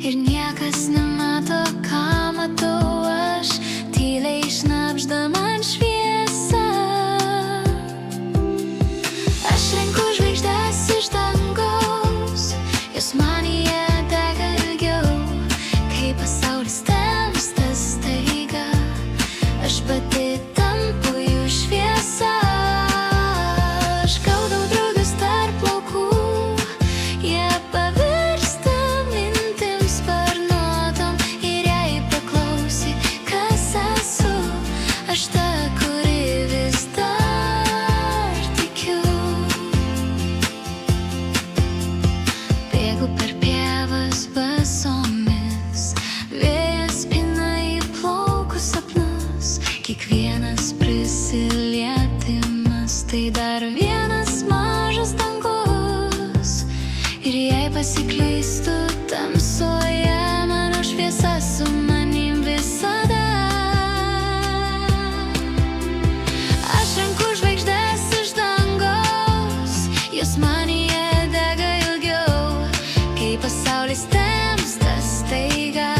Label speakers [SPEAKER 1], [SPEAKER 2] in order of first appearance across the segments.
[SPEAKER 1] ir niekas nemato, ką matau aš, tyliai šnabždama ant šviesą. Aš renku žvaigždes iš dangaus, jos manyje dega ilgiau, kai pasaulis temsta staiga, aš pati tampu jų šviesa. Aš gaudau draugus tarp laukų, jie pavirsta mintim sparnuotom, ir jei paklausi, kas esu, aš ta, kuri vis dar tikiu. Bėgu per pievas basomis, vėjas pina į plaukus sapnus, kiekvienas prisilietimas tai dar vienas mažas dangus. Ir jei pasiklystu tamsoje, mano šviesa su manim visada. Aš renku žvaigždes iš dangaus, jos manyje dega ilgiau, kai pasaulis temsta staiga,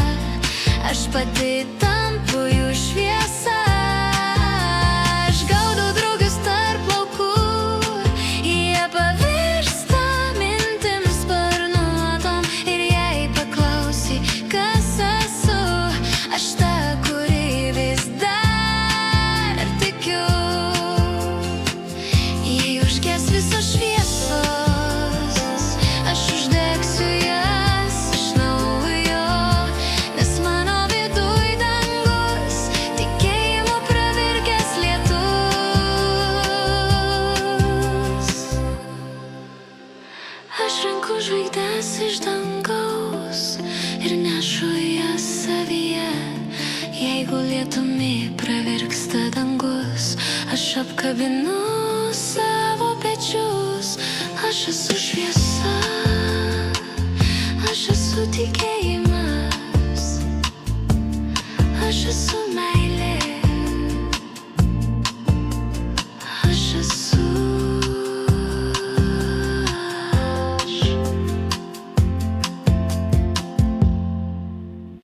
[SPEAKER 1] aš pati tampu jų šviesa. Aš gaudau draugus tarp laukų, jie pavirsta mintim sparnuotom, ir jei paklausi, kas esu, aš ta, kuri vis dar tikiu. Jei užges visos šviesos, aš uždegsiu jas iš naujo, nes mano viduj dangus tikėjimu pravirkęs lietus. Aš renku žvaigždes iš dangaus ir nešu jas savyje. Jeigu lietumi pravirksta dangus, aš apkabinu savo pečius. Aš esu šviesa, aš esu tikėjimas, aš esu meilė.